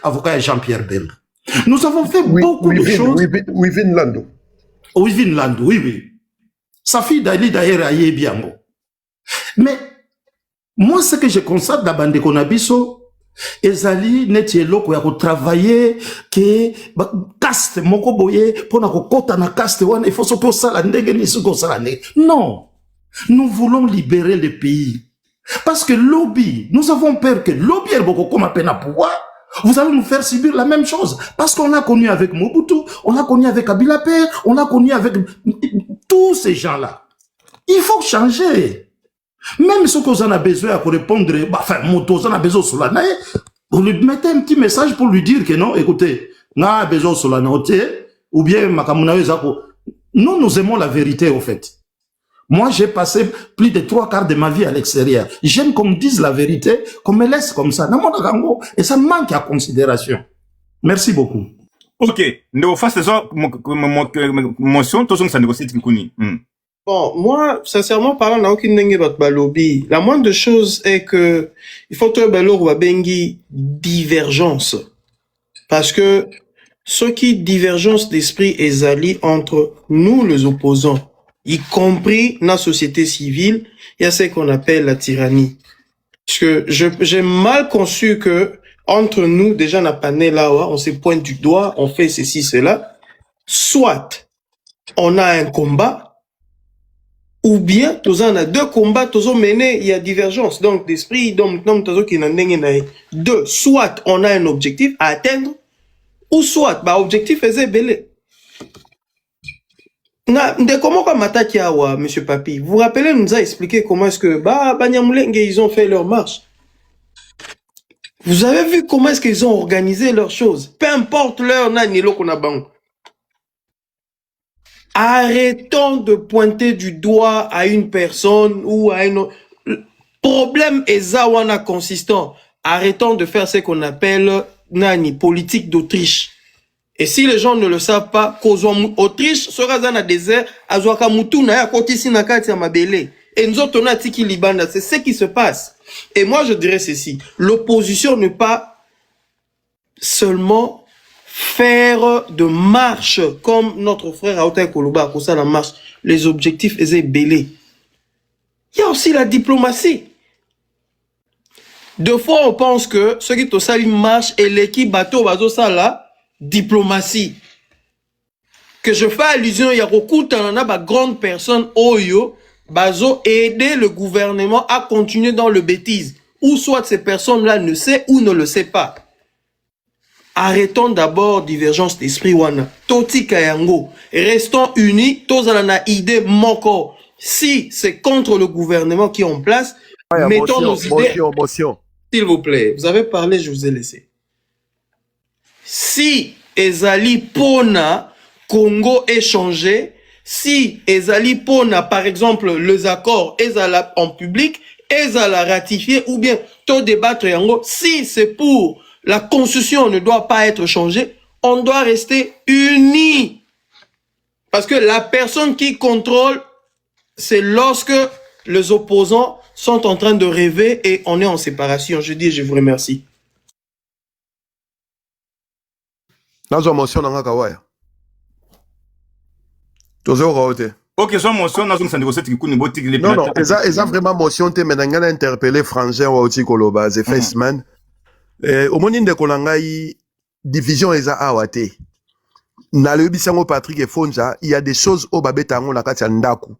avocat Jean-Pierre Bemba. Nous avons fait beaucoup de choses. Wivin Lando. Wivin Lando, oui, oui. Sa fille Dali d'ailleurs a bien. Mais moi, ce que je constate dans Bande Konabiso, ezali neti eloko ya ko travailler que caste moko boye pona ko kota na caste wana il faut so to sala ndenge ni suko sala ne. Non. Nous voulons libérer le pays. Parce que lobby, nous avons peur que lobby est beaucoup comme à peine à pouvoir. Vous allez nous faire subir la même chose. Parce qu'on a connu avec Mobutu, on a connu avec Kabila Père, on a connu avec tous ces gens-là. Il faut changer. Même ce qu'on en a besoin pour répondre, enfin, Moto, on a besoin de Solana, vous lui mettez un petit message pour lui dire que non, écoutez, on a besoin de Solana, ou bien Makamunawe Zako. Nous aimons la vérité, au fait. Moi, j'ai passé plus de 3/4 de ma vie à l'extérieur. J'aime qu'on me dise la vérité, qu'on me laisse comme ça. Et ça manque à considération. Merci beaucoup. Ok. Nous faisons motion, tous ça négocie Kikuni. Bon, moi, sincèrement parlant, n'a aucune dengue votre lobby. La moindre chose est que il faut que le bengi divergence. Parce que ce qui divergence d'esprit est allié entre nous, les opposants, y compris la société civile, il y a ce qu'on appelle la tyrannie. Parce que j'ai mal conçu que entre nous, déjà, n'a pas né là, on se pointe du doigt, on fait ceci, cela. Soit on a un combat, ou bien, tous on a deux combats, tous on mené, il y a divergence. Donc, d'esprit, donc, deux, soit on a un objectif à atteindre, ou soit, objectif est belé. Comment comme attaque monsieur Papi, vous vous rappelez, nous a expliqué comment est-ce que, Banyamulenge, ils ont fait leur marche. Vous avez vu comment est-ce qu'ils ont organisé leurs choses. Peu importe leur nanilo qu'on a ban. Arrêtons de pointer du doigt à une personne ou à une autre. Le problème est zawana consistant. Arrêtons de faire ce qu'on appelle nani politique d'Autriche. Et si les gens ne le savent pas, Autriche sera dans le désert, azwaka mutu na ya kotisi na kati ya mabele. Et nous autres on a tiki libanda, c'est ce qui se passe. Et moi je dirais ceci, l'opposition ne pas seulement faire de marche comme notre frère Aouta Koloba, comme ça la marche, les objectifs étaient belés. Il y a aussi la diplomatie. Deux fois, on pense que ceux qui ont sali marche et l'équipe bateau bazo ça la diplomatie. Que je fais allusion, il y a beaucoup de grandes personnes oyo bazo aider le gouvernement à continuer dans le bêtise. Ou soit ces personnes-là ne savent ou ne le savent pas. Arrêtons d'abord divergence d'esprit wana. Toti kayango. Restons unis. Tous en a idée moko. Si c'est contre le gouvernement qui est en place, mettons nos idées. S'il vous plaît. Vous avez parlé, je vous ai laissé. Si Ezali Pona, Congo échangé, si Ezali Pona, par exemple, les accords, Ezala en public, Ezala ratifié, ou bien, tout débattre yango, si c'est pour la constitution ne doit pas être changée, on doit rester unis. Parce que la personne qui contrôle, c'est lorsque les opposants sont en train de rêver et on est en séparation. Je dis, je vous remercie. Ok, soit motion, nous sommes négociés Kikuni botik les. Non, non, eza vraiment motion te menanga interpellé Frangin wa Oti Koloba, the face man. Au moment de Kolangai, division eza awate. Na le bisango Patrick et Fonja, il y a des choses au babetango na kati ndaku.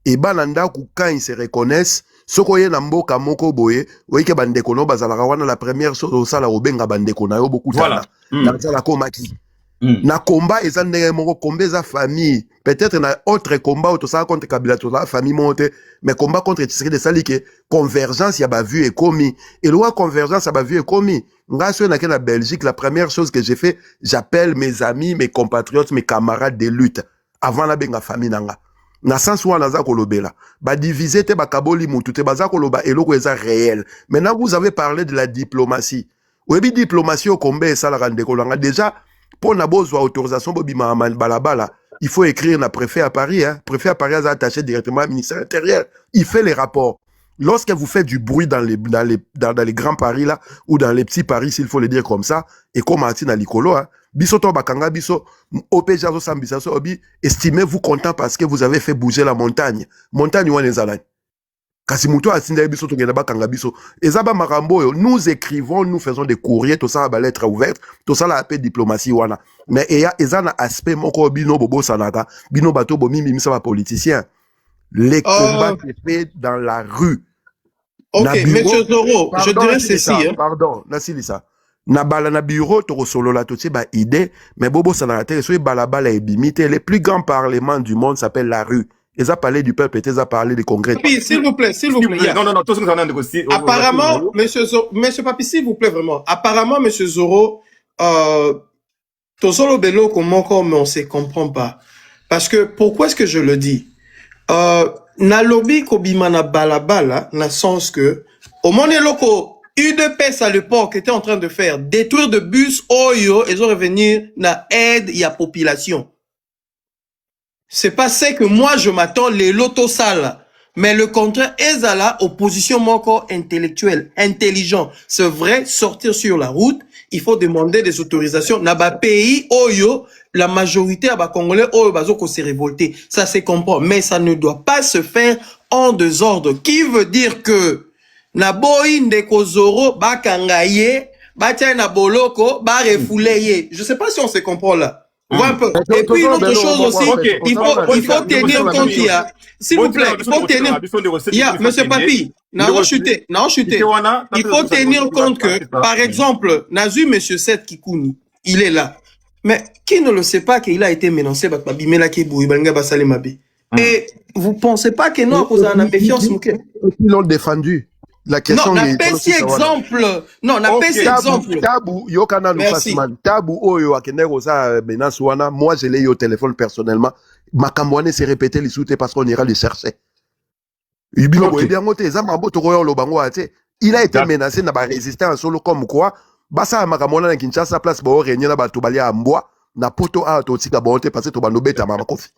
Et banandaku, quand ils se reconnaissent, soko ye namboka moko boye, oike bandeko no bazalaka wana la première chose au sala obenga bandeko na yo beaucoup tana. Na zala komaki. Na combat eza ndenge moko combat eza famille. Peut-être na autre combat auto ça contre Kabila to la famille monte, mais combat contre Tshisekedi de salike convergence ya ba vu et commis. Et loi convergence ya ba vu et commis. Ngaswe na la Belgique, la première chose que j'ai fait, j'appelle mes amis, mes compatriotes, mes camarades de lutte avant la benga famille nanga. Na sens wana za kolobela. Ba diviser te ba kaboli mutu te baza koloba eloko eza réel. Maintenant vous avez parlé de la diplomatie. Webi diplomatie au combat et ça la rende kolanga déjà pour na besoin autorisation bobima balabala, il faut écrire na préfet à Paris hein. Préfet à Paris a attaché directement au ministère intérieur. Il fait les rapports. Lorsque vous faites du bruit dans les grands paris là, ou dans les petits paris, s'il faut le dire comme ça, et comme Martin à l'icolo, hein, biso to bakanga biso, OPJ zo sambisa so obi, estimez-vous content parce que vous avez fait bouger la montagne. Montagne ou en kasi muto atinda biso to genda bakanga biso. Ezaba marambo yo, nous écrivons, nous faisons des courriers, tout ça ba lettre ouverte, tout ça la appelle diplomatie wana. Mais ezana aspect moko bino bobo sanaka, bino bato bo mimi misa ba politicien. Les combats se fait dans la rue. Ok, monsieur Zoro, je dirais ceci. Hein. Pardon, Nassilisa. Na bala na bureau, toro solo la totie ba idée, mais bobo sanaka so balabala et bimité. Les plus grands parlements du monde s'appellent la rue. Ils ont parlé du peuple et ils ont parlé des congrès. Papi, s'il vous plaît, s'il vous plaît. Non, tout ce que nous avons négocié. Apparemment, monsieur Papi, s'il vous plaît, vraiment. Apparemment, monsieur Zoro, Tosolo Bello, comment mais on se comprend pas. Parce que, pourquoi est-ce que je le dis? Na lobby kobimana balabala, na sens que, au monde loko, UDPS à l'époque était en train de faire détruire de bus, oyo, ils ont revenir na aide y a population. C'est pas ce que moi je m'attends les loto sales. Mais le contraire est à la opposition moko intellectuelle, intelligent. C'est vrai, sortir sur la route, il faut demander des autorisations. Naba pays, oyo, la majorité à Congolais, oyo, bazoko se révolter. Ça se comprend. Mais ça ne doit pas se faire en désordre. Qui veut dire que, naboyi ndeko Zoro, bakangaye, batia na boloko, ba refouleye. Je sais pas si on se comprend là. Voilà un peu. Et puis une autre chose aussi, il faut tenir compte qu'il y a, s'il vous plaît, il faut tenir, il y a, monsieur Papi, il faut tenir compte que, par exemple, Nazu, monsieur Seth Kikouni, il est là. Mais qui ne le sait pas qu'il a été menacé par Babi Melakebou, Ibanga Basale Mabi. Et vous pensez pas que non, à cause de la méfiance, ils l'ont défendu. La question non, n'a pas si exemple. Non, n'a pas si exemple. Tabu, yokana nous Tabu, oyo, akende rosa menace wana. Moi, je l'ai eu au téléphone personnellement. Ma camouane s'est répété les soutes parce qu'on ira les chercher. Il a été menacé, n'a pas résisté en solo comme quoi. Basa makamona na Kinshasa place bo réunion na bato balia amboa na poto a totika bonté parce que to banobeta mama kofi.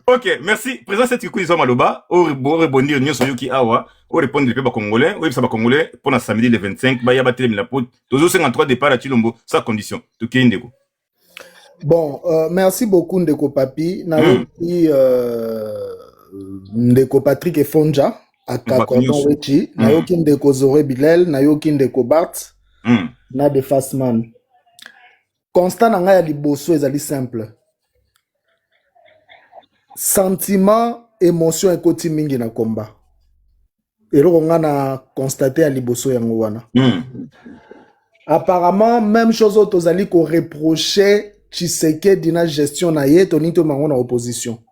Ok, merci. Président cette Kikouni Maloba, au rebondir Nyon Soyuki Awa, au répondre du peuple congolais, au peuple congolais, pour le samedi le 25, bah, y a battu la pote, toujours 53 départs à Chilombo, sans condition. Tout qui est indégo. Bon, merci beaucoup Ndeko Papi. Nayoki Ndeko Patrick et Fonja, à Kakordon Wechi, Nayoki Ndeko Zoré Bilel, Nayoki Ndeko Bart, na de Fassman. Constant nanga ya liboso ezali simple. Sentiment, émotion et koti mingi na combat. Et là, on a constaté à liboso yango wana. Apparemment, même chose aux Tozali qu'on reprochait Tshisekedi na gestion na ye, tonito mango na opposition.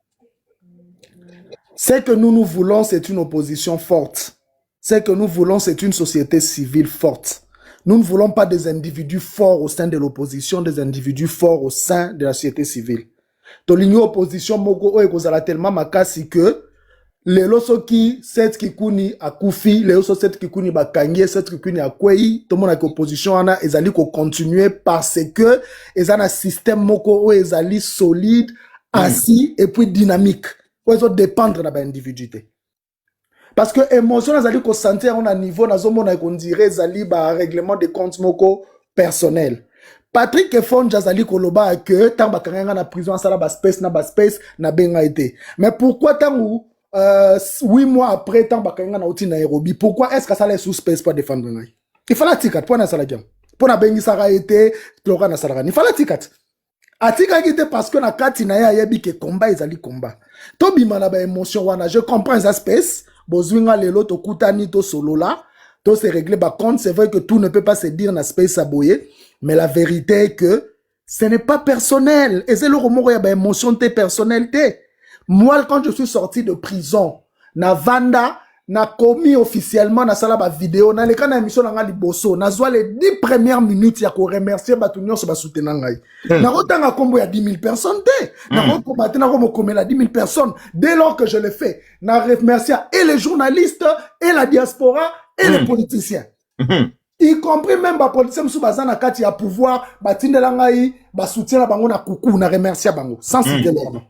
Ce que nous voulons, c'est une opposition forte. Ce que nous voulons, c'est une société civile forte. Nous ne voulons pas des individus forts au sein de l'opposition, des individus forts au sein de la société civile. Tolinyo opposition moko o ekozala tellement makasi que les losoki set kikuni akufi les loso set kikuni bakangie set kikuni akwei tout le monde a opposition ana ezali ko continuer parce que ezana système moko o ezali solide assis et puis dynamique o ezo dépendre na ba individuité parce que émotion ezali ko sentir on a niveau na zomona ko dire ezali ba règlement de compte moko personnel. Patrick Efon Jazali Koloba que tant bakanga na prison sala ba space na benga été. Mais pourquoi tant 8 mois après tant bakanga na outi Nairobi, pourquoi est-ce que ça les sous space pour défendre ngai? Il fallait ticket pour na sala jam. Pour na bengi sara été, Flora na sala. Il fallait ticket. Atika qui était parce que na kati na ya yebi ke combat ezali combat. To bima na ba émotion wana, je comprends les aspects. Bozwinga lelo to kutani to solo là. To se régler ba compte, c'est vrai que tout ne peut pas se dire na space aboyer. Mais la vérité est que ce n'est pas personnel. Et c'est le remords, il y a une émotion de personnalité. Moi, quand je suis sorti de prison, na vanda, na commis officiellement, na sala ba vidéo, na l'écran d'émission na ngali bosso, na zoa les 10 premières minutes, ya ko remercier batunyo so ba soutenir ngai. Na rotanga kombo ya 10 000 personnes te. Na rokomate na rokomela la 10 000 personnes. Dès lors que je le fais, na remercier et les journalistes, et la diaspora, et les politiciens. Y compris même ba politicien sous bazana kati ya pouvoir batindela ngai ba soutien bango na kuku na remercier bango sans citer leur nom.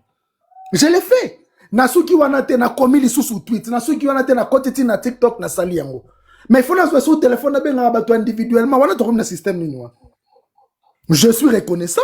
Je l'ai fait. nasuki wana te na komi lisusu tweet nasuki wana te na kotiti na TikTok na sali yango mais il faut na sur téléphone na benga bato individuellement wana to comme na système nini wa je suis reconnaissant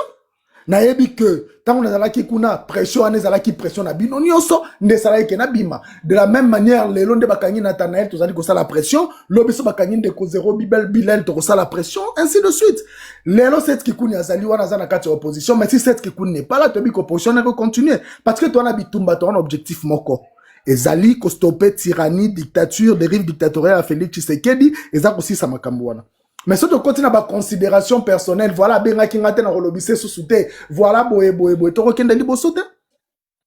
na yebi que tant on a qui kuna pression on qui pression na bino nyonso nde sala ke na bima de la même manière les londe bakangi Nathanaël to zali ko sala pression lobiso bakangi de ko zéro Bilal to ko sala pression ainsi de suite lelo cette qui kuna azali wana za na kati opposition mais si cette qui kuna n'est pas là to bi ko opposition na continuer parce que toi na bitumba to un objectif moko ezali ko stopper tyrannie dictature dérive dictatoriale à Félix Tshisekedi ezako aussi sa makambo wana. Mais si tu continues à avoir considération personnelle, voilà, benga ki ngate na relobissé sous souté, voilà, boé, tu rekende libo sauté.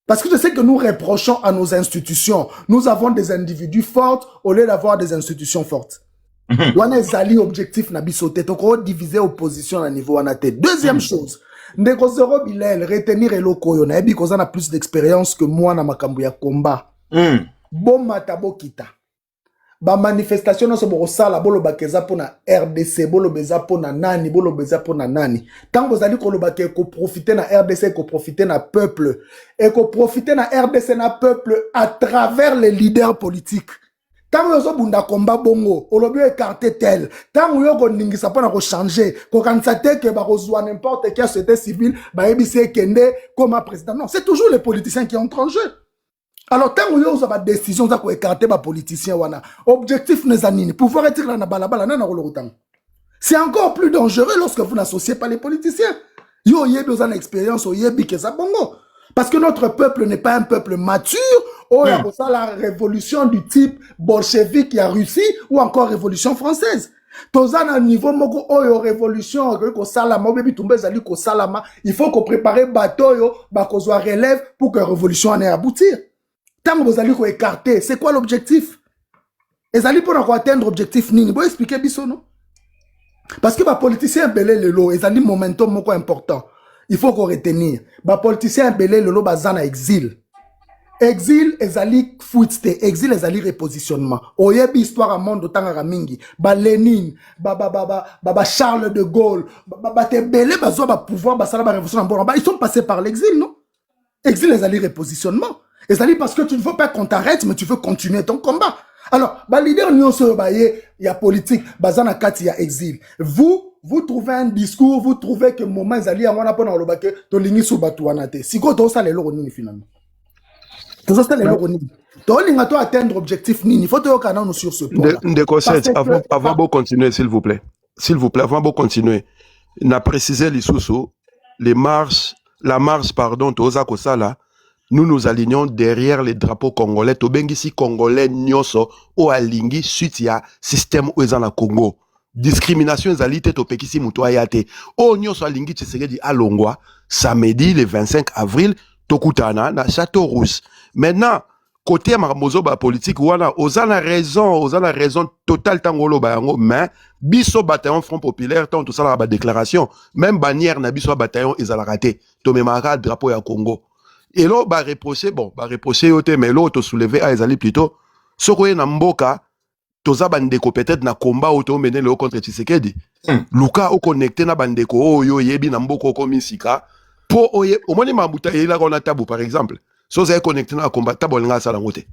Parce que je sais que nous reprochons à nos institutions. Nous avons des individus forts au lieu d'avoir des institutions fortes. On a zali objectif na bisoté, donc on diviser opposition à niveau anate. Deuxième chose, ndeko zero Bilal, retenir eloko yo, na ebi koza na plus d'expérience que moi na makambu ya combat. Bon matabo kita. Ba manifestation no so boko sala bolo bakeza pona RDC bolo beza pona nani bolo beza pona nani tango zali ko lobake ko profiter na RDC ko profiter na peuple et ko profiter na RDC na peuple à travers les leaders politiques tango yo so bunda combat bongo olobi écarter tel tango yo ko ningisa pona ko changer ko kanisa te ke ba kozwa n'importe quelle société civile ba ebise kende comme président non c'est toujours les politiciens qui entrent en jeu. Alors, tant que vous avez des décisions pour écarter les politiciens, objectif n'est pas de pouvoir être là, c'est encore plus dangereux lorsque vous n'associez pas les politiciens. Yo yé besoin d'expérience, yo yé bikeza bongo. Parce que notre peuple n'est pas un peuple mature, ou il y a la révolution du type bolchevique qui a Russie, ou encore révolution française. Tozana à niveau moko oyo révolution ko salama bebi tumbe zali ko salama, il faut qu'on prépare bateau yo ba ko zo relève pour que révolution en ait aboutir. Tant que vous allez écarter, c'est quoi l'objectif? Et allez pour atteindre l'objectif nini? Vous expliquer biso non? Parce que les politiciens belé le lot, ils allez momentum moko important. Il faut qu'on retenir. Les politiciens belé le lot bazana exil. Exil ezali fuite, exil ezali repositionnement. Oyebi histoire à monde tanga mingi. Ba Lénine, ba Charles de Gaulle, ba te belé bazo ba pouvoir ba sala ba révolution en bon. Ils sont passés par l'exil, non? Exil ezali repositionnement. Et ça dit parce que tu ne veux pas qu'on t'arrête, mais tu veux continuer ton combat. Alors, bah, leader, il y a politique, bazana kati, il y a exil. Vous trouvez un discours, vous trouvez que moment, ils on a pas dans le baquet, to lingi sou batouanate. Si quoi, to ça les loroni, finalement. To ça les loroni. To linga to atteindre objectif nini. Il faut te canon sur ce point. Des conseils, avant de continuer, s'il vous plaît. S'il vous plaît, avant de continuer. N'a précisé les sous la marche, pardon, to ça là. Nous nous alignons derrière les drapeaux congolais. Tobengisi congolais nyonso o alingi suite ya système ou ezana Congo. Discrimination ezalite topekisi muto ayate. O nyonso alingi Tshisekedi alongwa samedi le 25 avril tokutana na Château Rouge. Maintenant côté mamozo ba politique wana ozana raison totale tangolo ba yango mais biso bataillon Front Populaire tant tout ça la ba déclaration même bannière na biso bataillon ezala raté. Tomemaka drapeau ya Congo. Et là, bah reprocher, mais l'autre soulever à Ezali plutôt. Ce qu'on a mboka, toza bandeko peut-être na combat auto mené le contre Tshisekedi. Luka au connecté na bandeko o yo yebi na mboko komisika. Po oye, au moins ma buta et là on a tabou par exemple. So ça connecté na combat tabou nga sala ngote.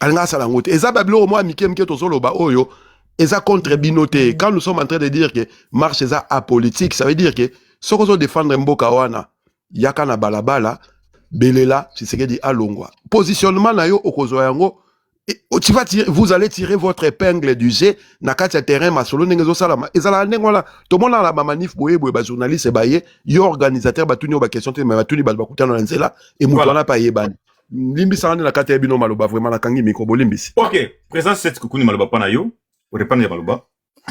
Alnga sala ngote. Eza bablo au moins mikem ke to solo ba oyo. Eza contre binoté. Quand nous sommes en train de dire que marche eza apolitique, ça veut dire que ce qu'on défendre mboka wana yaka na balabala belela Tshisekedi alongwa positionnement na yo okozwa yango vous allez tirer votre épingle du jeu na kati ya terrain masolo ndenge zo salama ezala ndenge wala to mona la manif boye ba journaliste baye yo organisateur batuni ba question te mais batuni ba kutana na nzela et mutu wana pa yebani limbisa na kati ya bino maloba vraiment na kangi miko bolimbisi. OK, présent cette kukuni maloba pa na yo pour répondre ya maloba.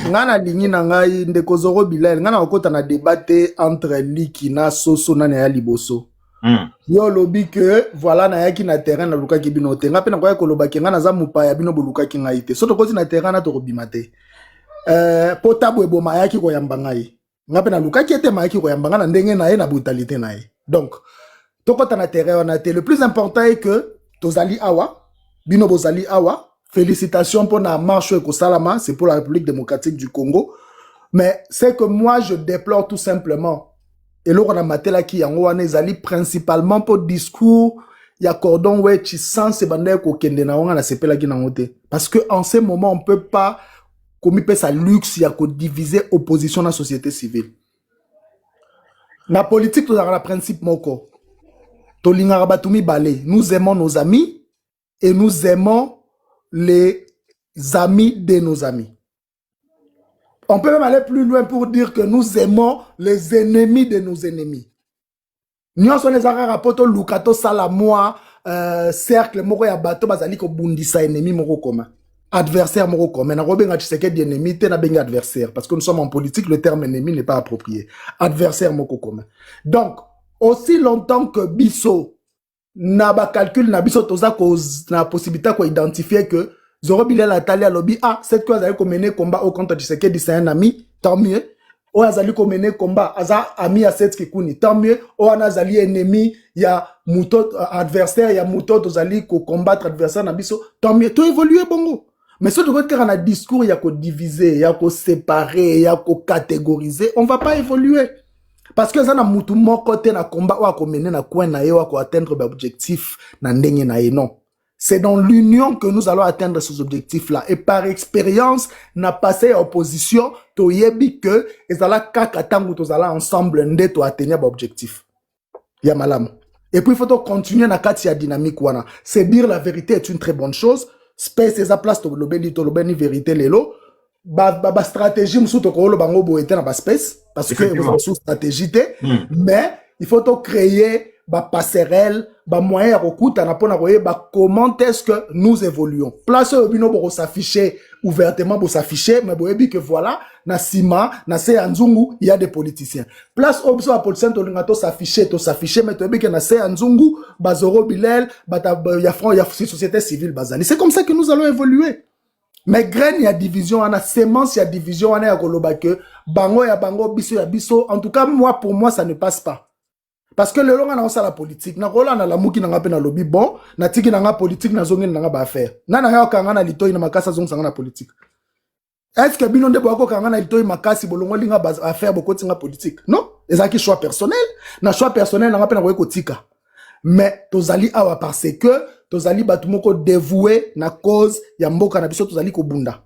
Ngana lingi na ngai ndeko zoro Bilal ngana okota na débat entre Liki na Soso na ya liboso. Yo lobi que voilà na yaki na terrain na luka ki bino te ngape na kwa ko lobaki ngana za mupa ya bino boluka ki ngai te. Soto koti na terrain na to kobima te. Potabo ebo mayaki ko yamba ngai. Ngape na luka ki ete mayaki ko yamba ngana ndenge na ye na brutalité na ye. Donc tokota na terrain na te le plus important est que tozali awa bino bozali awa. Félicitations pour la marche au Salama, c'est pour la République démocratique du Congo. Mais c'est que moi, je déplore tout simplement. Et là, on a maté là qui en Zali principalement pour discours ya cordon ouais tu sens c'est bandé ko kende na wanga na sepela ki na ngote parce que en ce moment on peut pas comme peut sa luxe ya ko diviser opposition dans la société civile na politique to la principe moko to lingara batumi balé nous aimons nos amis et nous aimons les amis de nos amis. On peut même aller plus loin pour dire que nous aimons les ennemis de nos ennemis. Nous sommes les arapoto lukato salamoa cercle moko ya bato bazali ko bundisa ennemi moko commun. Adversaire moko commun. Na robenga Tshisekedi ennemi te na benga adversaire parce que nous sommes en politique le terme ennemi n'est pas approprié. Adversaire moko commun. Donc aussi longtemps que biso na ba calcul na biso toza ko na possibilité ko identifier que Zoro Bilel Atali a lobby cette fois azali ko mener combat au contre Tshisekedi c'est un ami tant mieux o azali ko mener combat aza ami à cette kikuni tant mieux o azali ennemi ya muto adversaire ya muto tozali ko combattre adversaire na biso tant mieux to évoluer bongo mais ce doit être un discours ya ko diviser ya ko séparer ya ko catégoriser on va pas évoluer. Parce que ça na mutu moko te na combat ou à mener na coin na yo à atteindre l'objectif na ndenge na non. C'est dans l'union que nous allons atteindre ces objectifs-là. Et par expérience, na passé à opposition, to yebi que ezala kaka tangu tozala ensemble nde to atteindre l'objectif. Ya malam. Et puis il faut continuer na kati ya dynamique wana. C'est dire la vérité est une très bonne chose. Space eza place to lobeni vérité lelo. Ba stratégie musu to ko lo bango bo ete na ba space parce que vous sous stratégie mais il faut to créer ba passerelle ba moyen rokuta na pona koye ba comment est-ce que nous évoluons place obino bo s'afficher ouvertement bo s'afficher mais bo ebi que voilà na sima na se anzungu il y a des politiciens place obso a politicien to linga to s'afficher mais to ebi que na se anzungu ba Zoro Bilel ba ya front ya société civile bazali c'est comme ça que nous allons évoluer. Mais graine ya division ana semence ya division ana ya koloba que bango ya bango biso ya biso en tout cas moi pour moi ça ne passe pas parce que le long ana on la politique na kola na la muki na ngape na lobby bon na tiki na nga politique na zongi na nga ba affaire na ya kanga na litoi na makasa zongi sanga na politique est-ce que bino ndebo ko kanga na litoi makasi bolongo linga ba affaire bokoti nga politique non ezaki choix personnel na choix personnel na ngape na ko tika mais tozali awa parce que tozali batu moko dévoué na cause ya mboka na biso tozali ko bunda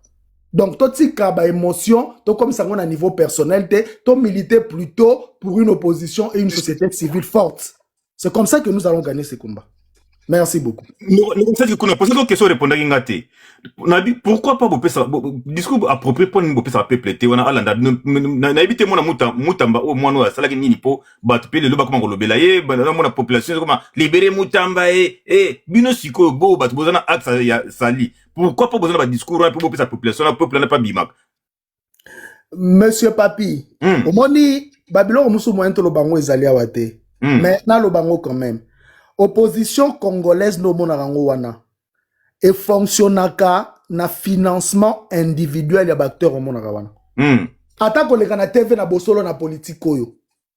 donc totika ba émotion to comme ça na niveau personnel to militer plutôt pour une opposition et une société civile forte. C'est comme ça que nous allons gagner ces combats. Merci beaucoup. Nous question répondre pourquoi pas discours approprié pour nous ça peuple te wana alanda na éviter mona mutamba au moins ça la nini po ba pe le loba comment kolobela ye ba na population comment libérer mutamba bino siko bo ba bozana axe ya sali pourquoi pas bozana ba discours pour sa population la peuple n'a pas bimak Monsieur Papi au moni Babylone musu moyen to lobango ezali awate mais na lobango quand même opposition congolaise no mona rango wana et fonctionnaka na financement individuel ya acteur au mona wana ata koleka na TV na bosolo na politique oyo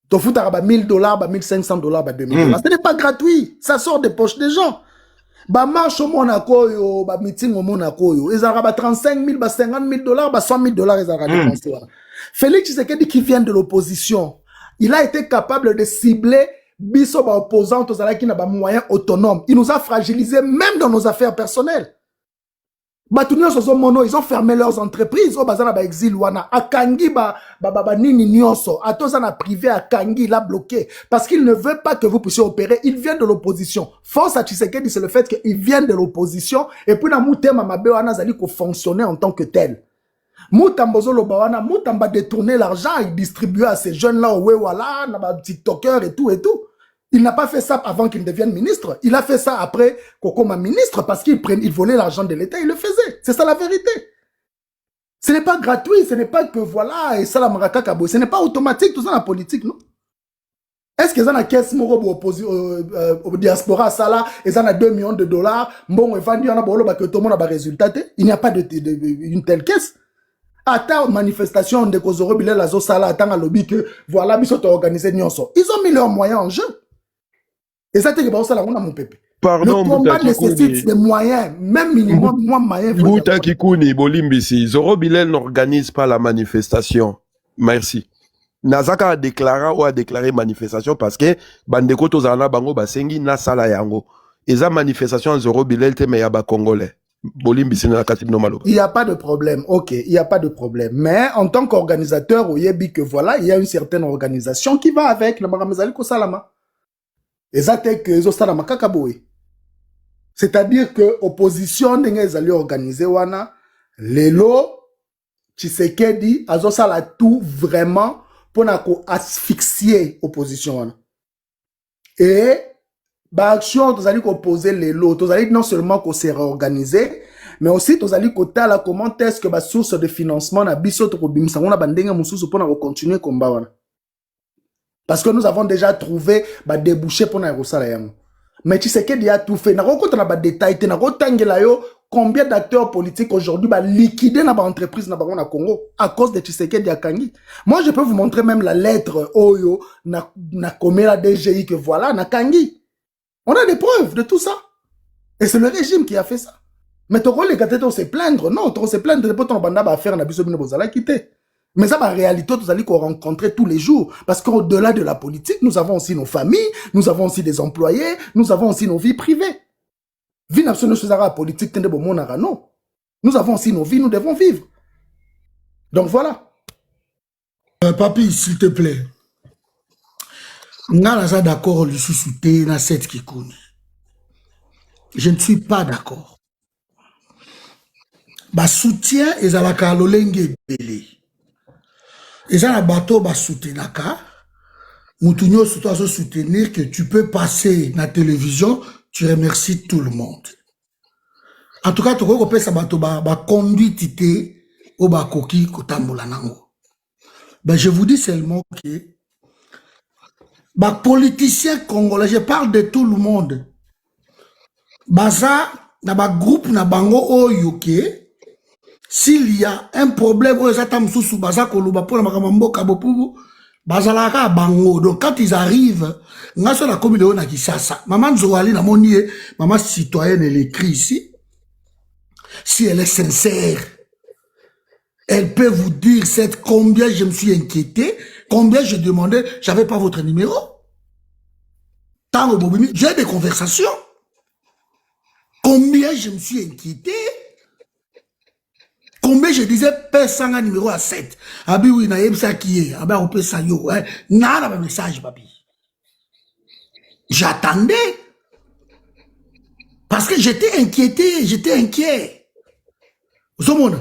to futaka ba $1000 ba $1500 ba $2000 ce n'est pas gratuit ça sort des poches des gens ba marche au Monaco yo ba meeting au Monaco yo ezara ba $35,000 ba $50,000 ba $100,000 ezara dépensé wana Félix Tshisekedi qui vient de l'opposition il a été capable de cibler biso ba opposants tozalaki na ba moyens autonomes il nous a fragilisé même dans nos affaires personnelles batunyo sozo mono ils ont fermé leurs entreprises au bazana ba exil wana akangi ba nini nyonso atoza na privé akangi l'a bloqué parce qu'il ne veut pas que vous puissiez opérer il vient de l'opposition force à Tshisekedi c'est le fait qu'il vient de l'opposition et puis na mutema mabe wana zali ko fonctionner en tant que tel Moutambozo Lobawana, Moutamba détourner l'argent, il distribuait à ces jeunes-là au Wewala, na TikTokers et tout et tout. Il n'a pas fait ça avant qu'il devienne ministre. Il a fait ça après Kokoma ministre parce qu'il volait l'argent de l'État, il le faisait. C'est ça la vérité. Ce n'est pas gratuit, ce n'est pas que voilà, et ça la maraka kabo. Ce n'est pas automatique, tout ça la politique, non? Est-ce que ça na caisse moro opposé au diaspora ça là, et ça na $2 millions, bon, et vendu en a bolo ba que tout le monde a ba résultat. Il n'y a pas une telle caisse. Ata manifestation de Zoro Bilel Azo Sala attend à lobby que voilà biso to organisé nyonso. Ils ont mis leurs moyens en jeu. Et ça te que ça la on a mon pépé. Pardon, le combat nécessite des moyens, même minimum moyens. Bouta Kikouni Bolimbisi, Zoro Bilel n'organise pas la manifestation. Merci. Nazaka a déclaré ou a déclaré manifestation parce que Bandeko Tozana Bango Basengi na sala yango. eza manifestation zéro bilel te mais ya ba congolais bolimbi sina na kati no maloba. Il n'y a pas de problème, ok, il n'y a pas de problème. Mais en tant qu'organisateur, au Yebi, que voilà, il y a une certaine organisation qui va avec le Maramazali Kosalama. Exactement que Zosalama Kakaboui. C'est-à-dire que l'opposition n'est allée organiser wana, Lelo, Tshisekedi, Azosala tout vraiment pour asphyxier l'opposition wana. Et bah action tous allez opposer les lots tous allez non seulement qu'on s'est réorganisé mais aussi tous allez côté la comment est-ce que ba source de financement na biso to bimisa on a bandenga mususu pour na continuer combat wana parce que nous avons déjà trouvé ba débouché pour na rosala yango mais tu sais qu'il y a tout fait na rencontre na ba détail te na rotangela yo combien d'acteurs politiques aujourd'hui ba liquider na ba entreprise na bango na Congo à cause de Tshisekedi ya Kangi. Moi je peux vous montrer même la lettre Oyo na commet la DGI que voilà na Kangi. On a des preuves de tout ça. Et c'est le régime qui a fait ça. Mais tu les gars, on se plaindre. Non, tu se plaindre de ton banda à faire, on a besoin de nous quitter. Mais ça, en réalité, nous allons rencontrer tous les jours. Parce qu'au-delà de la politique, nous avons aussi nos familles, nous avons aussi des employés, nous avons aussi nos vies privées. Vie nationale, la politique, non. Nous avons aussi nos vies, nous devons vivre. Donc voilà. Papi, s'il te plaît. Nous d'accord le sous-souté dans cette qui connaît. Je ne suis pas d'accord. Ba soutien et à la kalolenge belé. Et à la bateau ba soutenaka. Moutounio surtout à se soutenir que tu peux passer dans la télévision, tu remercies tout le monde. En tout cas, tu peux sa bateau ba conduite au ba koki kotambola nango. Ben je vous dis seulement que bah, politicien congolais, je parle de tout le monde. Baza, na ba groupe na bango oyoke, s'il y a un problème, baza koluba pour la makamambo kabopubu, baza la bango. Donc quand ils arrivent, nga sur la commune na Kisasa, maman Zoali na monie, maman citoyenne, elle écrit ici, si elle est sincère, elle peut vous dire combien je me suis inquiété, combien je demandais, j'avais pas votre numéro. Tant j'ai des conversations. Combien je me suis inquiété. Combien je disais, personne un numéro à 7. Abi oui, na yebsa qui est. Abi on peut ça yo. Nada pas message, papi. J'attendais. Parce que j'étais inquiété, j'étais inquiet. Vous savez,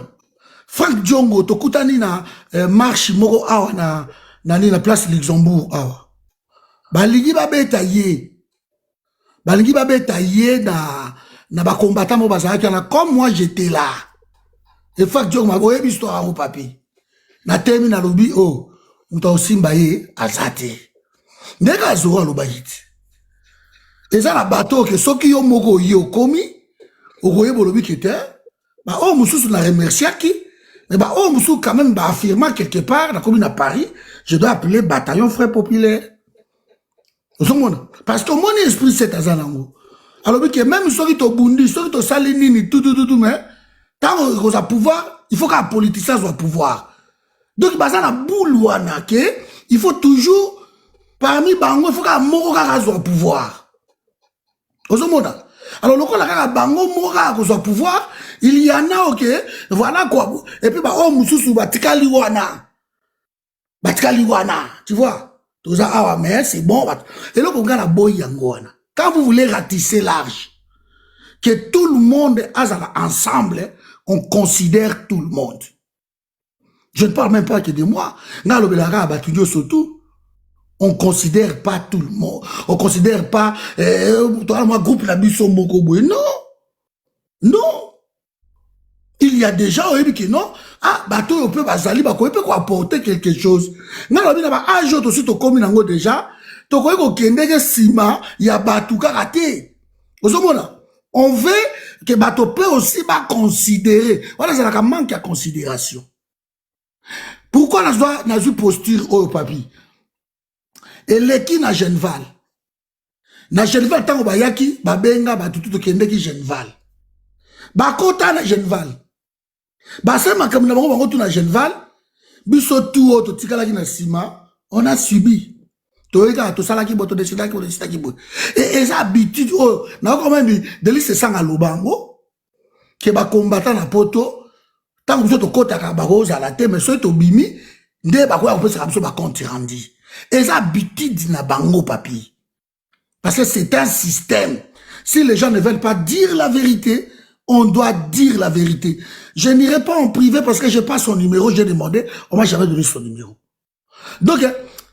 Frank Djongo, tokutani na marche moro awa na place Luxembourg awa. Balingi babeta ye. Balingi babeta ye na ba combattant mo bazaki na comme moi j'étais là. Et Frank Djongo ma boye histoire au papi. Na temi na lobi oh, muta osimba ye azate. Ndeka zoro lobajiti. Eza na bateau que soki yo moko yo komi, okoye bolobi kete, ba oh mususu na remerciaki. Mais bah, oh, Moussou, quand même, bah, affirmant quelque part, dans la commune à Paris, je dois appeler bataillon frère populaire. Parce que mon esprit, c'est à Zanango. Alors, que même ceux qui sont bundi, ceux qui sont salinini, tout, mais, tant qu'on a pouvoir, il faut qu'un politicien soit pouvoir. Donc, bah, ça, la boule, il faut toujours, parmi Bango, il faut qu'un moro soit pouvoir. Alors, le cas bango mora soit pouvoir, il y en a, ok, voilà quoi. Et puis, bah, oh, moussousou, batikali wana, tu vois. Tout ça, ah, mais c'est bon. Et là, on regarde la boy yangoana. Quand vous voulez ratisser large, que tout le monde a ensemble, on considère tout le monde. Je ne parle même pas que de moi. Nga lo belara batudio surtout. On considère pas tout le monde. On considère pas, moi, groupe la biso mokoboy. Non. Non. Il y a des gens qui non. Ah, bateau, on peut bazali, on peut apporter quelque chose. Non, on a un jour aussi, to comme nango déjà. To ko kende sima, il y a bateau karaté. On veut que bateau peut aussi pas considérer. Voilà, c'est la manque à considération. Pourquoi on a une posture au papier? Et l'équipe na Genval. Na Genval, tant que bayaki, babenga, batutu kende ki Genval. Bakota na Genval. Basema comme na bango na Genval, biso tout auto tikala ki na sima, on a subi. Toyeka to sala ki boto décida ki boto. Et ça habitude oh na quand même de liste sanga lobango ke ba combattant na poto tant que to kota ka ba roza la te mais so to bimi nde ba ko ça comme ba compte rendu. Et ça habitude na bango papi. Parce que c'est un système. Si les gens ne veulent pas dire la vérité, on doit dire la vérité. Je n'irai pas en privé parce que je n'ai pas son numéro, j'ai demandé, on m'a jamais donné son numéro. Donc,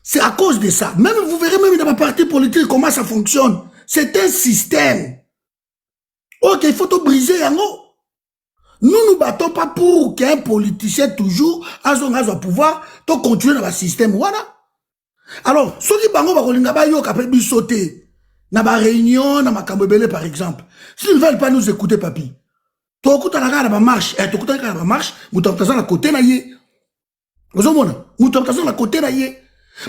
c'est à cause de ça. Même, vous verrez même dans ma partie politique comment ça fonctionne. C'est un système. Ok, il faut tout briser, yango. Nous nous battons pas pour qu'un politicien toujours a son pouvoir, tout continuer dans le système. Voilà. Alors, ceux qui bango bakolinga ba yo kapé bisoté na ba réunion na makambebele par exemple. S'ils ne veulent pas nous écouter papi. To okuta na ba marche, to okuta na ba marche, mutamtaza na côté na yé. Vous avez mutamtaza na côté na yé.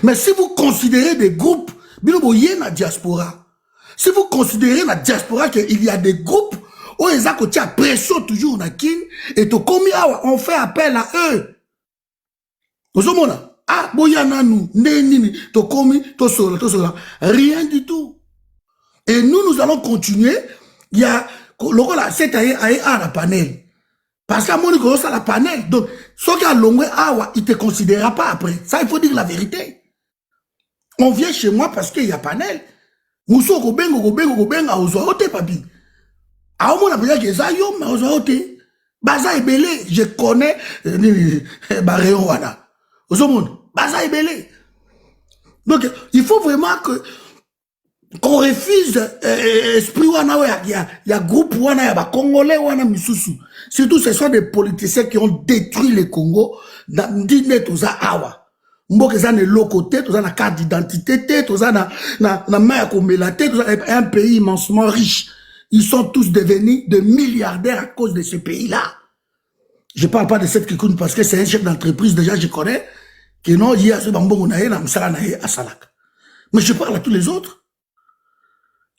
Mais si vous considérez des groupes bino boye na diaspora. Si vous considérez na diaspora qu'il y a des groupes où ils ont côté pression toujours na kin et to komi awa on fait appel à eux. Vous avez ah, boyana nous, neni, to komi, to sola, rien du tout. Et nous allons continuer. Il y a, là, cette année, à la panel. Parce qu'à mon niveau, ça la panel. Donc, ceux qui ont l'ongwe awa, il te considérera pas après. Ça, il faut dire la vérité. On vient chez moi parce qu'il y a panel. Mousso, gobengo, ozoaote, papi. A au moins, la que ça, yom, ozoaote. Baza et belé, je connais, Baréon wana. Ozoaote. Baza est belé. Donc, il faut vraiment qu'on refuse esprit wana il y a groupe wana ya ba congolais wana misusu. Surtout ce sont des politiciens qui ont détruit le Congo dans dîner toza awa. Mboke za ne lokote, toza na carte d'identité, toza na maya komelate, toza un pays immensement riche. Ils sont tous devenus des milliardaires à cause de ce pays-là. Je parle pas de cette Kikoun parce que c'est un chef d'entreprise déjà je connais. Que non, il y a ce bambou naé, na msala naé, à Salak. Mais je parle à tous les autres.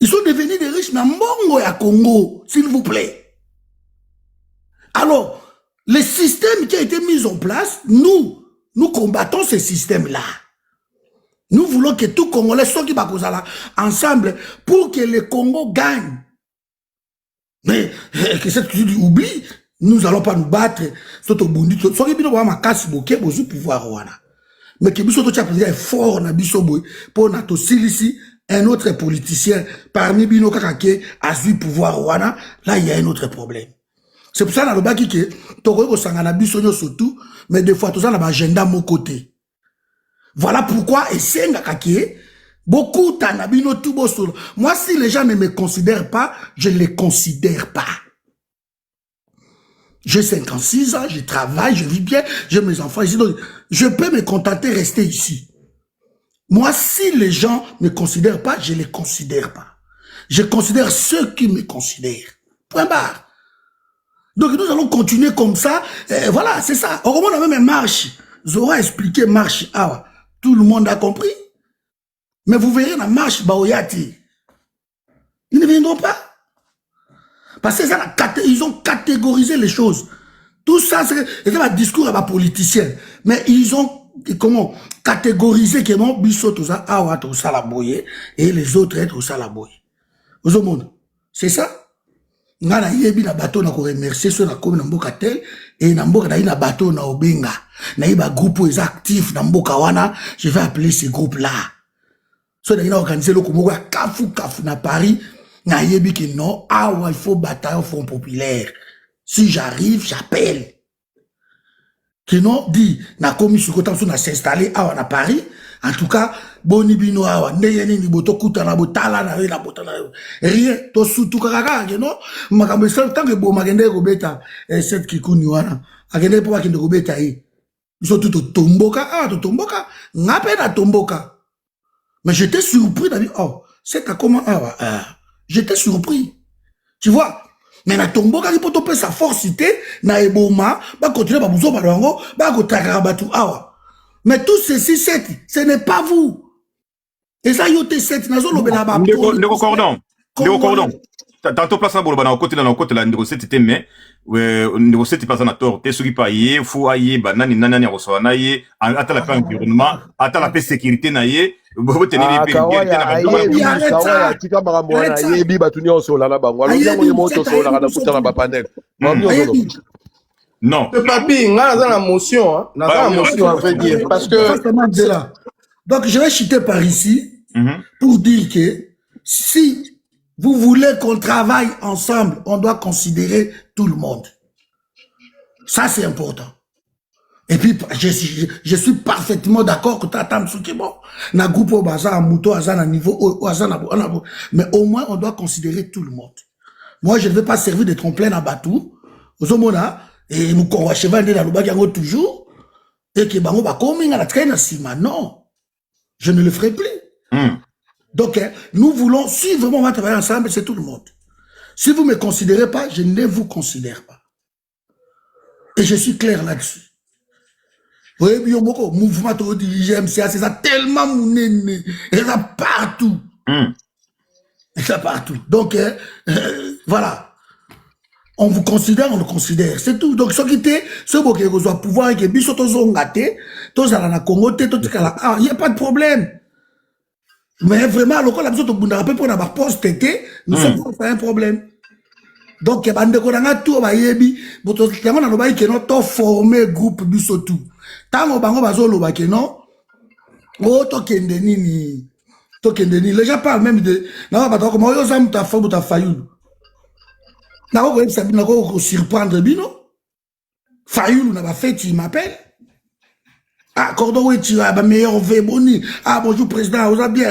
Ils sont devenus des riches na mbongo ya Congo, s'il vous plaît. Alors, le système qui a été mis en place, nous combattons ce système-là. Nous voulons que tout Congolais soit qui va ensemble pour que le Congo gagne. Mais, que cette culture oublie, nous allons pas nous battre. Soit au Bundi, soit qui va ma casse bouquet, pour pouvoir, voilà. Mais que biso to tia président est fort na biso boy pour na to silisi un autre politicien parmi bino kakake a su pouvoir wana là il y a un autre problème. C'est pour ça na lobaki que to ko sangana biso nyo surtout mais des fois tout ça na ba agenda mon côté. Voilà pourquoi esenga kake beaucoup tanabino tout bosso. Moi si les gens ne me considèrent pas, je ne les considère pas. J'ai 56 ans, je travaille, je vis bien, j'ai mes enfants ici, donc je peux me contenter de rester ici. Moi, si les gens ne me considèrent pas, je ne les considère pas. Je considère ceux qui me considèrent. Point barre. Donc nous allons continuer comme ça. Et voilà, c'est ça. Au moins, on a même une marche. Zora a expliqué marche. Ah, tout le monde a compris. Mais vous verrez la marche Baoyati. Ils ne viendront pas. Parce qu'ils ont catégorisé les choses. Tout ça, c'est un discours à ma politicien. Mais ils ont, comment, catégorisé que non, Bisso, tout ça, Awa, tout ça, la boye, et les autres, tout ça, la boye. Vous au monde. C'est ça? Ngana yebi na bateau na ko remercier ceux na komi na mboka tel, et na mboka na bateau na obenga. Na iba groupe is actif na mboka wana, je vais appeler ces groupes-là. So na organiser le komo kafu na Paris, na yebi ki non, il faut bataille au Front Populaire. Si j'arrive, j'appelle. Qui non dit, na komi sukotam so na s'installer à Paris. En tout cas, boni bino awa, ndeyeni ni boto kuta na botala na la botala. Rien, to sutu kaka, non? Makambe seul tant que bo magende robeta, cette qui kuni wana. Agende po akende robeta yi. Ils sont tout tomboka, to tomboka, ngape na tomboka. Mais j'étais surpris d'avoir, oh, c'est comment, j'étais surpris. Tu vois? Mais na tomboka, il peut topper sa forcité, na eboma, ba continuer, ba bouzo, ba longo, ba go takarabatu, awa. Mais tout ceci, ce n'est pas vous. Et ça, yote 7, nazo lobe la ba. Ndeko cordon. Tantôt place na boloba na côté la ndeko 7 était mais ndeko 7 place na tort. Te soki pa yé, fou ayé, ba nani reçoit na yé, ata la paix environnement, ata la paix sécurité na yé, Bobo tenir Ah, bien Kawaya ayebi, Kawaya tika makambo wana ayebi batu nyonso olala bango. Alobi yango ye moto so olala na kuta na bapanel. Non. Papi, nga naza na motion, hein. Naza na motion à vrai dire. Parce que. Donc, je vais chuter par ici pour dire que si vous voulez qu'on travaille ensemble, on doit considérer tout le monde. Ça, c'est important. Et puis, je suis parfaitement d'accord que t'attends ce qui est bon. Na groupe au bazar, à mouton, à niveau, mais au moins, on doit considérer tout le monde. Moi, je ne veux pas servir de tremplin à Batou. Aux homona, et nous, qu'on va cheval dans le bagarre toujours, et que bango ba coming à la traîne à Sima. Non. Je ne le ferai plus. Donc, nous voulons, si vraiment on va travailler ensemble, c'est tout le monde. Si vous ne me considérez pas, je ne vous considère pas. Et je suis clair là-dessus. Vous voyez, bien, beaucoup, mouvement de dirigé MCA, c'est ça tellement mouné, et ça partout. Et ça partout. Donc, voilà. On vous considère, on le considère. C'est tout. Donc, ce qui était, ce qui est pouvoir, et qui est biso, tous ont gâté, tous à la Congo, il n'y a pas de problème. Mais vraiment, le coup, la biso, tout le monde a pour la poste, nous sommes pas un problème. Donc, il y a des gens tout, il y a des gens qui ont formé groupe biso tout. Tant que bango bazo lo ba non, oh, tokendeni. Les gens parlent même de, non, bah, donc, moi, yo, ta femme, ta faillou. N'a pas surprendre bino. Fayoulou n'a pas fait, il m'appelle. Ah, Cordon, oui, tu as meilleur Véboni. Ah, bonjour, président, vous avez bien.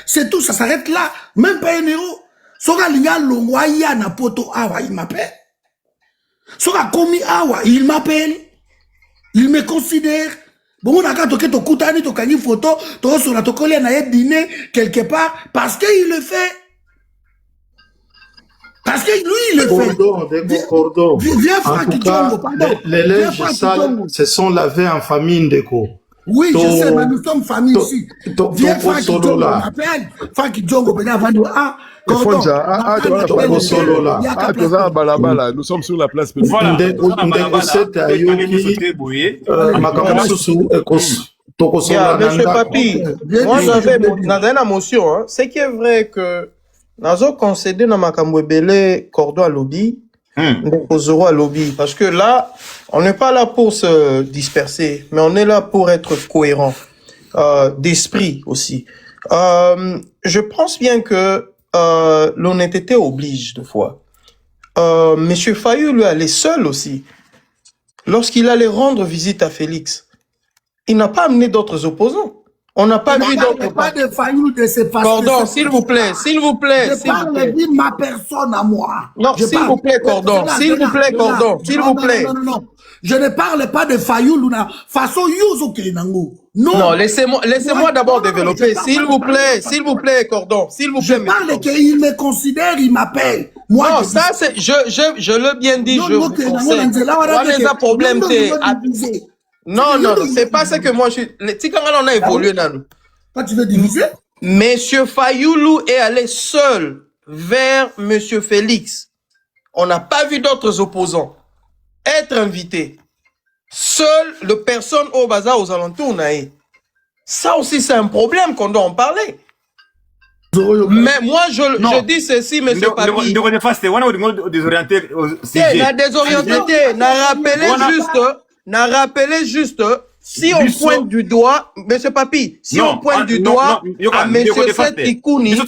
C'est tout, ça s'arrête là. Même pas un héros. Soka linga longwaya na poto awa, il m'appelle. Soka komi awa, il m'appelle. Il me considère. Bon, on a quand to kutani, to kani photo, to sur la tokoli na dîner quelque part, parce qu'il le fait. Parce que lui, il le fait. Cordon. Viens, En Franck tout cas, Djongo, pardon. les linges sales se sont lavés en famille Ndeko. Oui, je sais, mais nous sommes famille ici. Viens, Franck Djongo, on m'appelle. Franck Djongo, ben avant de Cordon. Nous sommes sur la place publique. Voilà. Monsieur Papi, moi j'avais une motion. Hein. C'est qui est vrai que nous concédé dans ma Cambouébélé Cordon à lobby, Kozoro à lobby. Parce que là, on n'est pas là pour se disperser, mais on est là pour être cohérent, d'esprit aussi. Je pense bien que l'honnêteté oblige de fois. Monsieur Fayou lui allait seul aussi. Lorsqu'il allait rendre visite à Félix, il n'a pas amené d'autres opposants. On n'a pas vu d'autres. Pas de Fayou de ses passes. Cordon, s'il vous plaît, s'il vous plaît. Je parle de ma personne à moi. Non, s'il vous plaît, Cordon. S'il vous plaît, Cordon. S'il vous plaît. Non. Je ne parle pas de Fayou Luna. Façon Yuzo Kelinango. Non, laissez-moi d'abord développer. S'il vous plaît, Cordon. S'il vous plaît. Je parle qu'il me considère, il m'appelle. Moi, non, ça c'est, je l'ai bien dit, je vous conseille. On a un problème, non, c'est pas ce que moi je suis. Les Tikangana, on a évolué dans nous. Toi, tu veux diviser? Monsieur Fayoulou est allé seul vers Monsieur Félix. On n'a pas vu d'autres opposants. Être invité. Seul le personne au bazar aux alentours, naïe. Ça aussi, c'est un problème qu'on doit en parler. Mais moi, je dis ceci, monsieur Papi. N'a rappelé juste, si on pointe du doigt, monsieur Papi, si on pointe du doigt à monsieur Seth Kikouni. Monsieur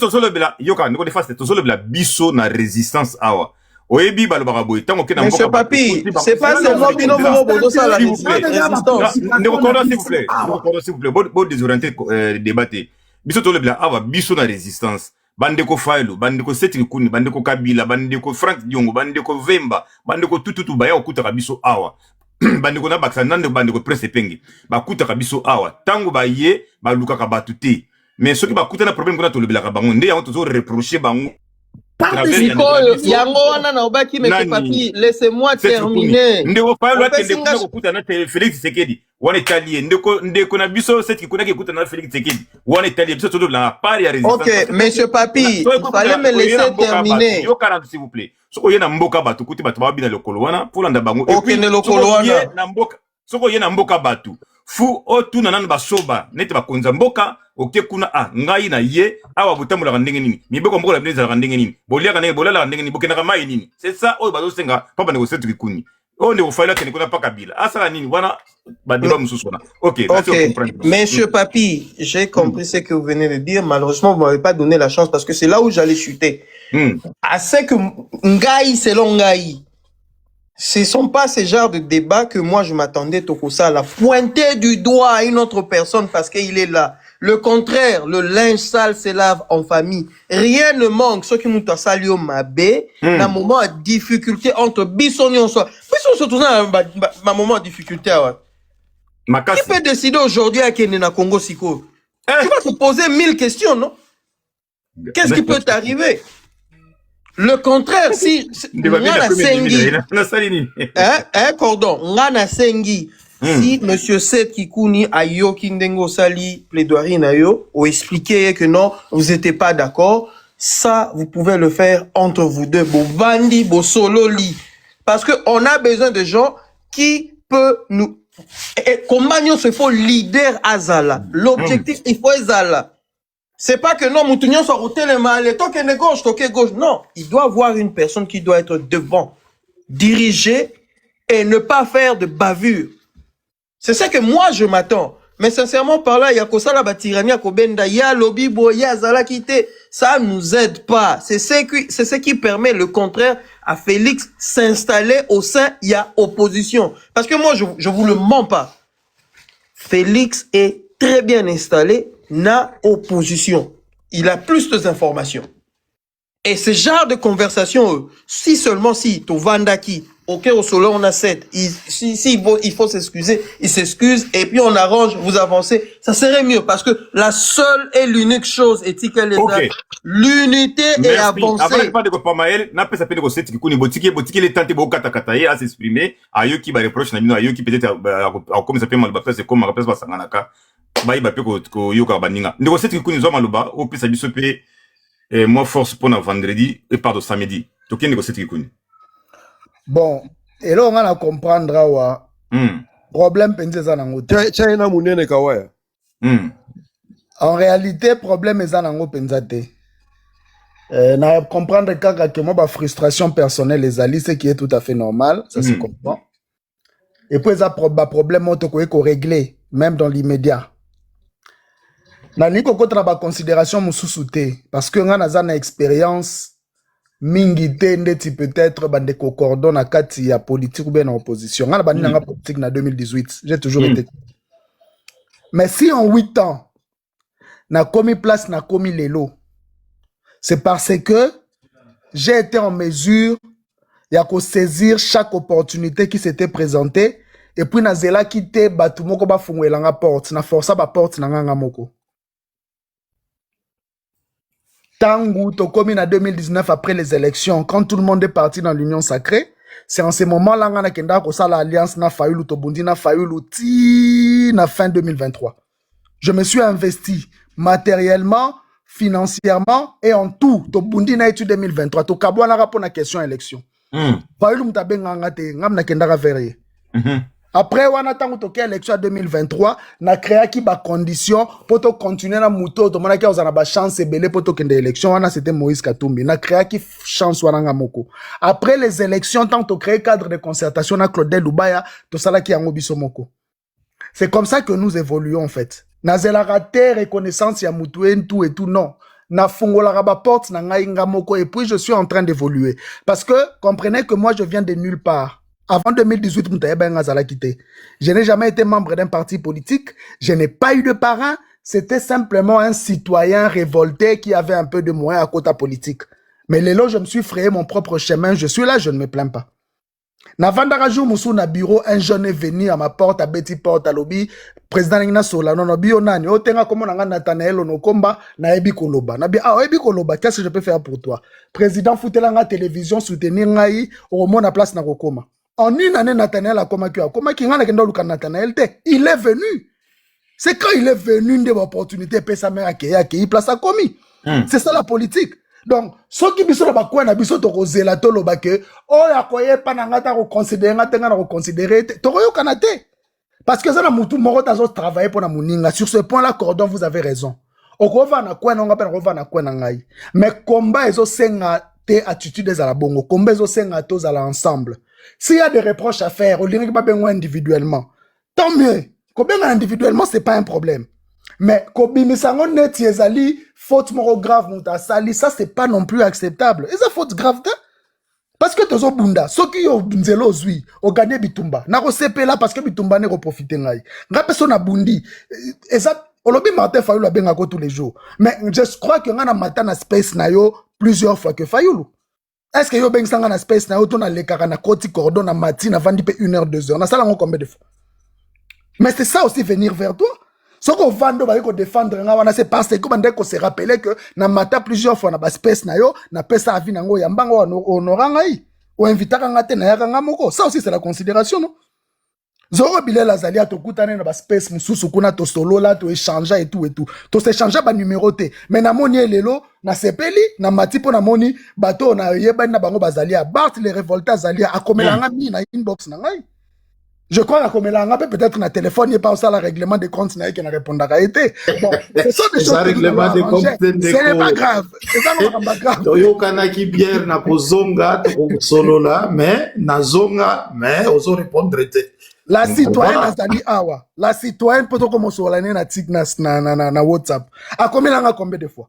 Papi, c'est pas seulement bino bobo ça la résistance. S'il vous plaît, bon désorienté débatté. Biso to le bla awa biso na résistance. Bandeko Fayulu, bandeko Seth Kikouni, bandeko Kabila, bandeko Frank Diongo, bandeko Vemba, bandeko tututu baya okutaka biso awa. Bandeko na baksa nande bandeko presse pengi. Bakutaka biso awa. Tango ba ye, ba lukaka batu te. Mais ceux qui bakuta na problème kuna to le bla ka bango nde yango to reprocher bango. Yango wana na obaki monsieur Papi, laissez-moi terminer. Ndeko Fayulu atende kuna kokuta na Félix Tshisekedi. Wana italien ndeko na biso Seth Kikouni kokuta na Félix Tshisekedi. Wana italien biso to le bla part ya résistance. OK, monsieur Papi, il fallait me laisser terminer. Yo 40 s'il vous plaît. Soko ye na mboka batu kuti batu ba bina lokolo wana pour landa bango. OK, ne lokolo wana. Na mboka. Soko ye na mboka batu. Fu otu na nana basoba nete bakonza mboka oke kuna ngai na ye awa botambola ndenge nini mibeko mbola ndenge za ndenge nini bolia kana bola ndenge nini bokena mai nini c'est ça oyo bazo senga papa ndeko setu kikuni on ne ofaila kene kuna pa kabila asala nini wana ba débat mususu na ok monsieur Papi, j'ai compris ce que vous venez de dire. Malheureusement vous m'avez pas donné la chance parce que c'est là où j'allais chuter. À ce que ngai selon ngai, ce sont pas ces genres de débats que moi je m'attendais Tokosa la pointer du doigt à une autre personne parce qu'il est là. Le contraire, le linge sale se lave en famille. Rien ne manque. Ceux qui nous ont salué au Mabé, dans moment de difficulté entre Bissonion soit. Bissonion tout ça, ma moment de difficulté. Qui peut décider aujourd'hui à Kenena Congo Siko? Tu vas te poser 1000 questions, non? Qu'est-ce qui peut t'arriver? Le contraire, si Ngana Sengi, cordon, Ngana Sengi, si Monsieur Seth Kikouni a yo Kindengo Sali plaidoirie na yo, ou expliquer que non, vous n'étiez pas d'accord, ça, vous pouvez le faire entre vous deux, bo bandi, bo solo li. Parce que on a besoin de gens qui peuvent nous, comment il faut leader Azala. L'objectif, il faut Azala. C'est pas que non, Moutounion soit au téléma, les token gauche, token gauche. Non, il doit avoir une personne qui doit être devant, diriger et ne pas faire de bavure. C'est ça que moi je m'attends. Mais sincèrement par là, il y a Kosala Batirania Kobenda, il y a Lobby Boy, il y a Zala Kité. Ça nous aide pas. C'est ce qui permet le contraire à Félix s'installer au sein, il y a opposition. Parce que moi, je vous le mens pas. Félix est très bien installé, na opposition. Il a plus d'informations. Et ce genre de conversation, si seulement si, to Vandaki, ok, au solo, on a 7. Il faut s'excuser, il s'excuse, et puis on arrange, vous avancez. Ça serait mieux, parce que la seule et l'unique chose, éthique, l'unité est avancée. Après, pas de Pamael, n'a pas sapé de Rosette qui connaît Botiki, les tantes Bokata à s'exprimer, à eux qui va reproche, à eux qui peut-être, comme ça peut mal, c'est comme ma place, Sanganaka, bah, il va peu Yoka Baninga. De Rosette qui connaît Zomaloba, au plus, ça lui se paye, moi, force pour vendredi, et pardon, samedi. Donc, il y a Rosette qui connaît. Bon, et là on va comprendre wa problème penza nango. China munene kawaya. En réalité problème eza nango penza te. Na comprendre que moi ba frustration personnelle les alliés ce qui est tout à fait normal, ça se comprend. Et puis ça problème on ko régler même dans l'immédiat. Na niko contre ba considération mususu te parce que nga na expérience mingi te ndeti peut-être bande concordon na kati ya politique ou bien en opposition. Ngana bandi nga politique na 2018, j'ai toujours été. Mais si en 8 ans na komi place na komi lelo, c'est parce que j'ai été en mesure ya ko saisir chaque opportunité qui s'était présentée et puis na zela kite batu moko ba fungwela nga porte, na força ba porte na nga moko. Tangu Tokomi en 2019 après les élections, quand tout le monde est parti dans l'union sacrée, c'est en ce moment-là qu'on a kenda ko sala alliance na Fayulu Tobundi na Fayulu ti na fin 2023. Je me suis investi matériellement, financièrement et en tout. Tobundi na étude 2023. To kabwa na rapport na question élection. Fayulu mtabenga ngate ngam na kenda ka verrier. Après, on attend que l'élection 2023, na créé qui ba condition pour to continuer na muto to mona ki ozana ba chance belé pour to kende élection wana c'était Moïse Katumbi. Na créé qui chance wana ngamoko. Après les élections tant to créé cadre de concertation na Claudel Lubaya to sala ki yango biso moko. C'est comme ça que nous évoluons en fait. Na zela raté reconnaissance ya mutu tout et tout non. Na fongola raba porte na ngai ngamoko et puis je suis en train d'évoluer parce que comprenez que moi je viens de nulle part. Avant 2018, je n'ai jamais été membre d'un parti politique. Je n'ai pas eu de parrain. C'était simplement un citoyen révolté qui avait un peu de moyens à côté politique. Mais là, je me suis frayé mon propre chemin. Je suis là, je ne me plains pas. Navandarajou Moussou na bureau, un jeune est venu à ma porte, à Betty Porte, à lobby. Président Nina Sola, non, bio nani. O tenga comme on a Nathanaël Onokomba, na ebi koloba. Na bi, ebi koloba, qu'est-ce que je peux faire pour toi? Président Foutelanga télévision, soutenir ngai, au moins na place na Rokoma. En une année, Nathanaël a comment il est venu. C'est quand il est venu une opportunité, puis sa mère a accueilli, place à commis. C'est ça la politique. Donc, ceux qui sont là, quoi, n'abisso to rozela to lobake, oh, ya koye panangata reconsidérer, ngata reconsidérer, toroyo kanate. Parce que ça, na mutu moro tazo travailler pour na muninga. Sur ce point-là, Cordon, vous avez raison. okova na kwena nga pe na kova na kwena ngai mais combat ezo senga te attitude za la bongo combat ezo senga to za la ensemble s'il y a des reproches à faire au lieu que ba bengo individuellement tant mieux ko benga individuellement c'est pas un problème mais ko bimisango net ezali faute moko grave muta sali ça c'est pas non plus acceptable et ça faute grave te parce que tozo bunda soki yo nzelo zui o gagner bitumba na ko sepela parce que bitumba ne ko profiter ngai nga peso na bundi eza olobi Martin Fayulu abenga ko tous les jours mais je crois que nga na matin na space na yo plusieurs fois que Fayulu est-ce que yo beng sanga na space na yo to na lekaka na koti cordon na matin avant de 1 heure 2 heures na sala ngo combien de fois mais c'est ça aussi venir vers toi ce qu'on vend ko défendre nga wana c'est parce que bande ko se rappeler que na matin plusieurs fois na ba space na yo na pesa avi nango ya mbango honoranga yi ou invitaka nga te na yaka nga moko ça aussi c'est la considération non Zoro Bilel Azali a to kutane na ba space mususu kuna to solo là to échanger et tout to s'échanger ba numéroté mais na moni lelo na sepeli na matipo na moni bato na yeba na bango bazali a Bart les révoltés Azali a komelanga mi na inbox na ngai je crois que comme là peut-être na téléphone il pas ça le règlement de compte na qui na répondre à été bon c'est ça des choses règlement de compte c'est pas grave c'est ça pas grave toyo kana ki bière na kozonga to solo là mais na zonga mais ozo répondre te la citoyenne azali awa la citoyenne peut commencer à na WhatsApp a combien de fois